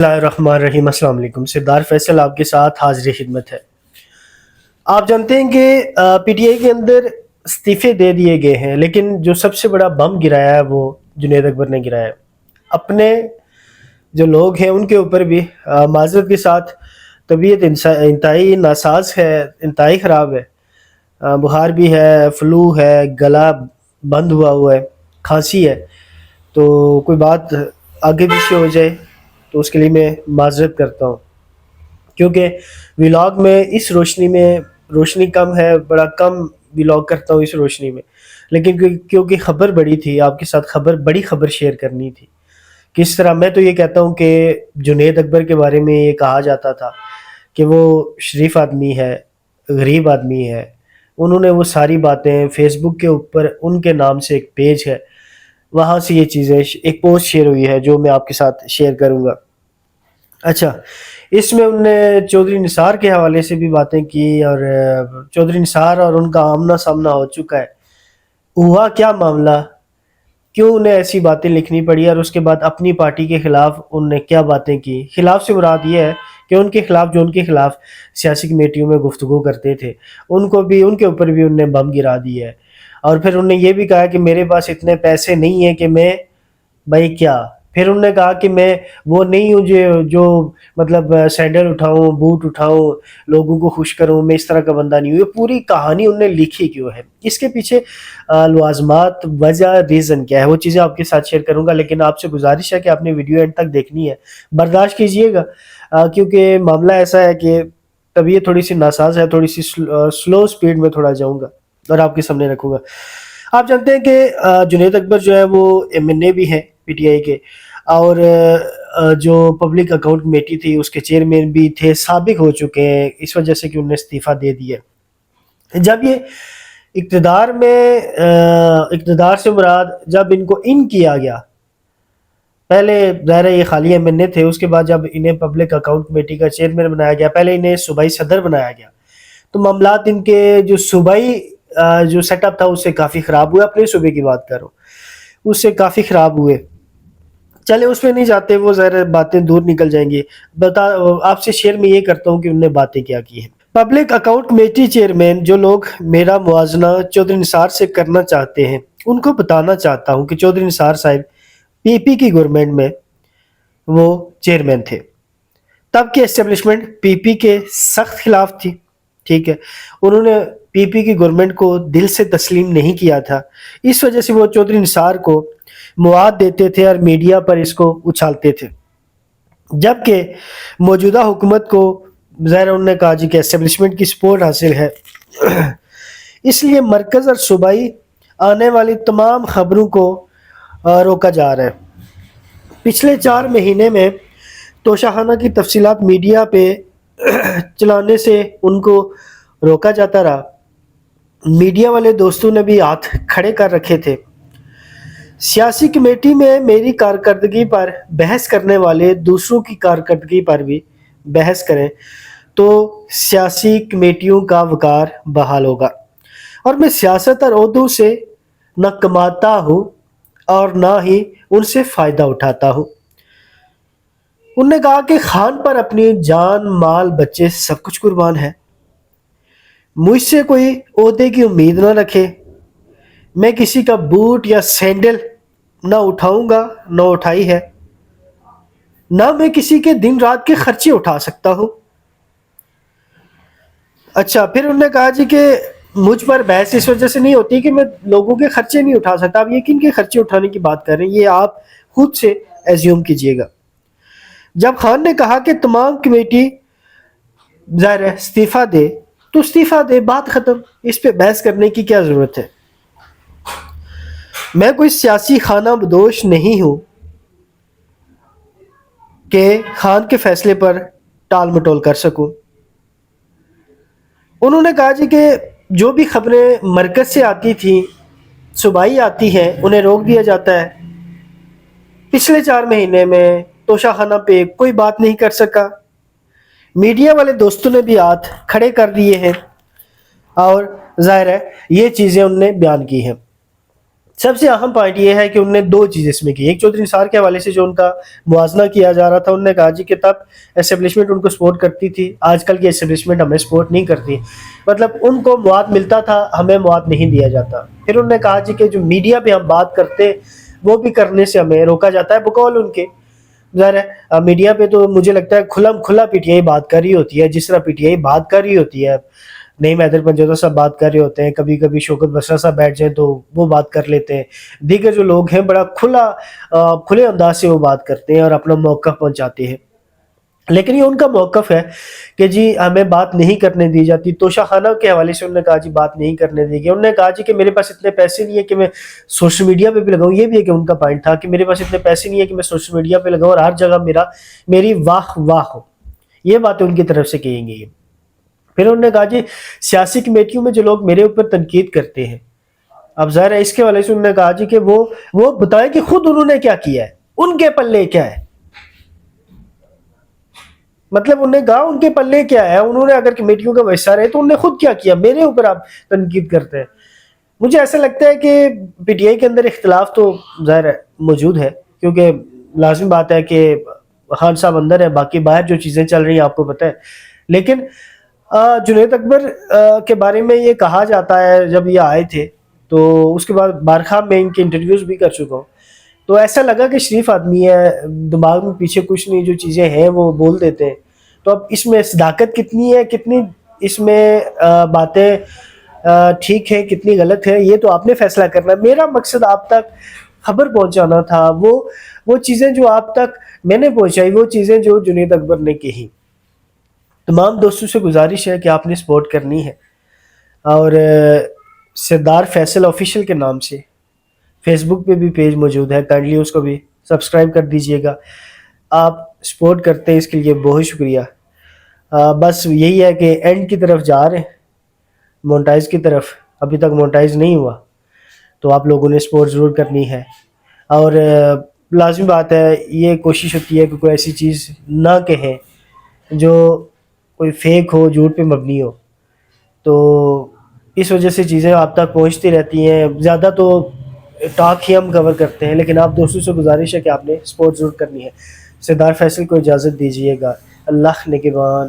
اللہ الرحمن الرحیم۔ السلام علیکم۔ سردار فیصل آپ کے ساتھ حاضر خدمت ہے۔ آپ جانتے ہیں کہ پی ٹی آئی کے اندر استعفے دے دیے گئے ہیں، لیکن جو سب سے بڑا بم گرایا ہے وہ جنید اکبر نے گرایا ہے۔ اپنے جو لوگ ہیں ان کے اوپر بھی معذرت کے ساتھ طبیعت انتہائی ناساز ہے، انتہائی خراب ہے۔ بخار بھی ہے، فلو ہے، گلا بند ہوا ہے، کھانسی ہے۔ تو کوئی بات آگے پیچھے ہو جائے تو اس کے لیے میں معذرت کرتا ہوں، کیونکہ ولاگ میں اس روشنی میں روشنی کم ہے، بڑا کم ولاگ کرتا ہوں اس روشنی میں، لیکن کیونکہ خبر بڑی تھی، آپ کے ساتھ بڑی خبر شیئر کرنی تھی۔ کس طرح میں تو یہ کہتا ہوں کہ جنید اکبر کے بارے میں یہ کہا جاتا تھا کہ وہ شریف آدمی ہے، غریب آدمی ہے۔ انہوں نے وہ ساری باتیں فیس بک کے اوپر ان کے نام سے ایک پیج ہے، وہاں سے یہ چیزیں ایک پوسٹ شیئر ہوئی ہے جو میں آپ کے ساتھ شیئر کروں گا۔ اچھا، اس میں انہوں نے چودھری نثار کے حوالے سے بھی باتیں کی، اور چودھری نثار اور ان کا آمنا سامنا ہو چکا ہے۔ ہوا کیا معاملہ، کیوں انہیں ایسی باتیں لکھنی پڑی، اور اس کے بعد اپنی پارٹی کے خلاف انہوں نے کیا باتیں کی۔ خلاف سے مراد یہ ہے کہ ان کے خلاف، جو ان کے خلاف سیاسی کمیٹیوں میں گفتگو کرتے تھے، ان کو بھی، ان کے اوپر بھی انہوں نے بم گرا دی ہے۔ اور پھر انہوں نے یہ بھی کہا کہ میرے پاس اتنے پیسے نہیں ہیں کہ میں بھائی کیا، پھر انہوں نے کہا کہ میں وہ نہیں ہوں جو مطلب سینڈل اٹھاؤں، بوٹ اٹھاؤں، لوگوں کو خوش کروں، میں اس طرح کا بندہ نہیں ہوں۔ یہ پوری کہانی انہوں نے لکھی کیوں ہے، اس کے پیچھے لوازمات، وجہ، ریزن کیا ہے، وہ چیزیں آپ کے ساتھ شیئر کروں گا۔ لیکن آپ سے گزارش ہے کہ آپ نے ویڈیو اینڈ تک دیکھنی ہے، برداشت کیجئے گا، کیونکہ معاملہ ایسا ہے کہ طبیعت تھوڑی سی ناساز ہے، تھوڑی سی سلو سپیڈ میں تھوڑا جاؤں گا اور آپ کے سامنے رکھوں گا۔ آپ جانتے ہیں کہ جنید اکبر جو ہے وہ ایم این اے بھی ہیں پی ٹی آئی کے، اور جو پبلک اکاؤنٹ کمیٹی تھی اس کے چیئرمین بھی تھے، سابق ہو چکے ہیں، اس وجہ سے کہ انہوں نے استعفیٰ دے دیا۔ جب یہ اقتدار سے مراد جب ان کو ان کیا گیا، پہلے ظاہر ہے یہ خالی ایم این اے تھے، اس کے بعد جب انہیں پبلک اکاؤنٹ کمیٹی کا چیئرمین بنایا گیا، پہلے انہیں صوبائی صدر بنایا گیا، تو معاملات ان کے جو صوبائی جو سیٹ اپ تھا اس سے کافی خراب ہوئے۔ اپنے صوبے کی بات کر رہا ہوں، اس سے کافی خراب ہوئے۔ چلے اس میں نہیں جاتے، وہ ظاہر باتیں دور نکل جائیں گی، آپ سے شیئر میں یہ کرتا ہوں کہ انہوں نے باتیں کیا کی ہیں۔ پبلک اکاؤنٹ کمیٹی چیئرمین جو لوگ میرا موازنہ چودھری نثار سے کرنا چاہتے ہیں، ان کو بتانا چاہتا ہوں کہ چودھری نثار صاحب پی پی کی گورنمنٹ میں وہ چیئرمین تھے، تب کی اسٹیبلشمنٹ پی پی کے سخت خلاف تھی، ٹھیک ہے، انہوں نے پی پی کی گورنمنٹ کو دل سے تسلیم نہیں کیا تھا، اس وجہ سے وہ چودھری نثار کو مواد دیتے تھے اور میڈیا پر اس کو اچھالتے تھے، جبکہ موجودہ حکومت کو ظاہر انہوں نے کہا جی کہ اسٹیبلشمنٹ کی سپورٹ حاصل ہے، اس لیے مرکز اور صوبائی آنے والی تمام خبروں کو روکا جا رہا ہے۔ پچھلے 4 مہینے میں توشاخانہ کی تفصیلات میڈیا پہ چلانے سے ان کو روکا جاتا رہا، میڈیا والے دوستوں نے بھی ہاتھ کھڑے کر رکھے تھے۔ سیاسی کمیٹی میں میری کارکردگی پر بحث کرنے والے دوسروں کی کارکردگی پر بھی بحث کریں تو سیاسی کمیٹیوں کا وقار بحال ہوگا، اور میں سیاست اور عہدوں سے نہ کماتا ہوں اور نہ ہی ان سے فائدہ اٹھاتا ہوں۔ انہوں نے کہا کہ خان پر اپنی جان، مال، بچے سب کچھ قربان ہے، مجھ سے کوئی عہدے کی امید نہ رکھے، میں کسی کا بوٹ یا سینڈل نہ اٹھاؤں گا، نہ اٹھائی ہے، نہ میں کسی کے دن رات کے خرچے اٹھا سکتا ہوں۔ اچھا، پھر انہوں نے کہا جی کہ مجھ پر بحث اس وجہ سے نہیں ہوتی کہ میں لوگوں کے خرچے نہیں اٹھا سکتا۔ آپ یقین کے خرچے اٹھانے کی بات کر رہے ہیں، یہ آپ خود سے ایزیوم کیجئے گا۔ جب خان نے کہا کہ تمام کمیٹی ظاہر ہے استعفیٰ دے تو استعفیٰ دے، بات ختم، اس پہ بحث کرنے کی کیا ضرورت ہے۔ میں کوئی سیاسی خانہ بدوش نہیں ہوں کہ خان کے فیصلے پر ٹال مٹول کر سکوں۔ انہوں نے کہا جی کہ جو بھی خبریں مرکز سے آتی تھیں، صوبائی آتی ہیں، انہیں روک دیا جاتا ہے۔ پچھلے 4 مہینے میں توشاخانہ پہ کوئی بات نہیں کر سکا، میڈیا والے دوستوں نے بھی ہاتھ کھڑے کر دیے ہیں، اور ظاہر ہے یہ چیزیں انہوں نے بیان کی ہیں۔ سب سے اہم پوائنٹ یہ ہے کہ انہوں نے دو چیزیں اس میں کی. ایک چودھری نثار کے حوالے سے جو ان کا موازنہ کیا جا رہا تھا, انہوں نے کہا جی کہ تب اسٹیبلشمنٹ ان کو سپورٹ کرتی تھی, آج کل کی اسٹیبلشمنٹ ہمیں سپورٹ نہیں کرتی, مطلب ان کو مواد ملتا تھا, ہمیں مواد نہیں دیا جاتا. پھر انہوں نے کہا جی کہ جو میڈیا پہ ہم بات کرتے وہ بھی کرنے سے ہمیں روکا جاتا ہے. بقول ان کے ظاہر ہے میڈیا پہ تو مجھے لگتا ہے کھلا پی ٹی آئی بات کر رہی ہوتی ہے, جس طرح پی ٹی آئی بات کر رہی ہوتی ہے. نعیم حیدر پنجوتا صاحب بات کر رہے ہوتے ہیں, کبھی کبھی شوکت بسرا صاحب بیٹھ جائیں تو وہ بات کر لیتے ہیں, دیگر جو لوگ ہیں بڑا کھلے انداز سے وہ بات کرتے ہیں اور اپنا موقف پہنچاتے ہیں. لیکن یہ ان کا موقف ہے کہ جی ہمیں بات نہیں کرنے دی جاتی. توشہ خانہ کے حوالے سے انہوں نے کہا جی بات نہیں کرنے دی گئی. انہوں نے کہا جی کہ میرے پاس اتنے پیسے نہیں ہے کہ میں سوشل میڈیا پہ بھی لگاؤں. یہ بھی ہے کہ ان کا پوائنٹ تھا کہ میرے پاس اتنے پیسے نہیں ہے کہ میں سوشل میڈیا پہ لگاؤں اور ہر جگہ میری واہ واہ ہو. یہ باتیں ان کی طرف سے کہیں گی. پھر انہوں نے کہا جی سیاسی کمیٹیوں میں جو لوگ میرے اوپر تنقید کرتے ہیں, اب ظاہر ہے اس کے حوالے سے انہوں نے کہا جی کہ وہ بتائیں کہ خود انہوں نے کیا کیا ہے, ان کے پلے کیا ہے. مطلب انہوں نے کہا ان کے پلے کیا ہے, انہوں نے اگر کمیٹیوں کا حصہ رہے تو انہوں نے خود کیا کیا, میرے اوپر آپ تنقید کرتے ہیں. مجھے ایسا لگتا ہے کہ پی ٹی آئی کے اندر اختلاف تو ظاہر ہے موجود ہے, کیونکہ لازم بات ہے کہ خان صاحب اندر ہے, باقی باہر جو چیزیں چل رہی ہیں آپ کو پتہ ہے. لیکن جنید اکبر کے بارے میں یہ کہا جاتا ہے, جب یہ آئے تھے تو اس کے بعد بارخواب میں ان کے انٹرویوز بھی کر چکا ہوں, تو ایسا لگا کہ شریف آدمی ہے, دماغ میں پیچھے کچھ نہیں, جو چیزیں ہیں وہ بول دیتے ہیں. تو اب اس میں صداقت کتنی ہے, کتنی اس میں باتیں ٹھیک ہے, کتنی غلط ہے, یہ تو آپ نے فیصلہ کرنا ہے. میرا مقصد آپ تک خبر پہنچانا تھا, وہ چیزیں جو آپ تک میں نے پہنچائی, وہ چیزیں جو جنید اکبر نے کہی. تمام دوستوں سے گزارش ہے کہ آپ نے سپورٹ کرنی ہے, اور سردار فیصل آفیشیل کے نام سے فیس بک پہ بھی پیج موجود ہے, کائنڈلی اس کو بھی سبسکرائب کر دیجئے گا. آپ سپورٹ کرتے ہیں اس کے لیے بہت شکریہ. بس یہی ہے کہ اینڈ کی طرف جا رہے ہیں, مونٹائز کی طرف, ابھی تک مونٹائز نہیں ہوا, تو آپ لوگوں نے سپورٹ ضرور کرنی ہے. اور لازمی بات ہے, یہ کوشش ہوتی ہے کہ کوئی ایسی چیز نہ کہیں جو کوئی فیک ہو, جھوٹ پہ مبنی ہو, تو اس وجہ سے چیزیں آپ تک پہنچتی رہتی ہیں. زیادہ تو ٹاک ہی ہم کور کرتے ہیں, لیکن آپ دوستوں سے گزارش ہے کہ آپ نے سپورٹ ضرور کرنی ہے. سردار فیصل کو اجازت دیجیے گا. اللہ نگہبان.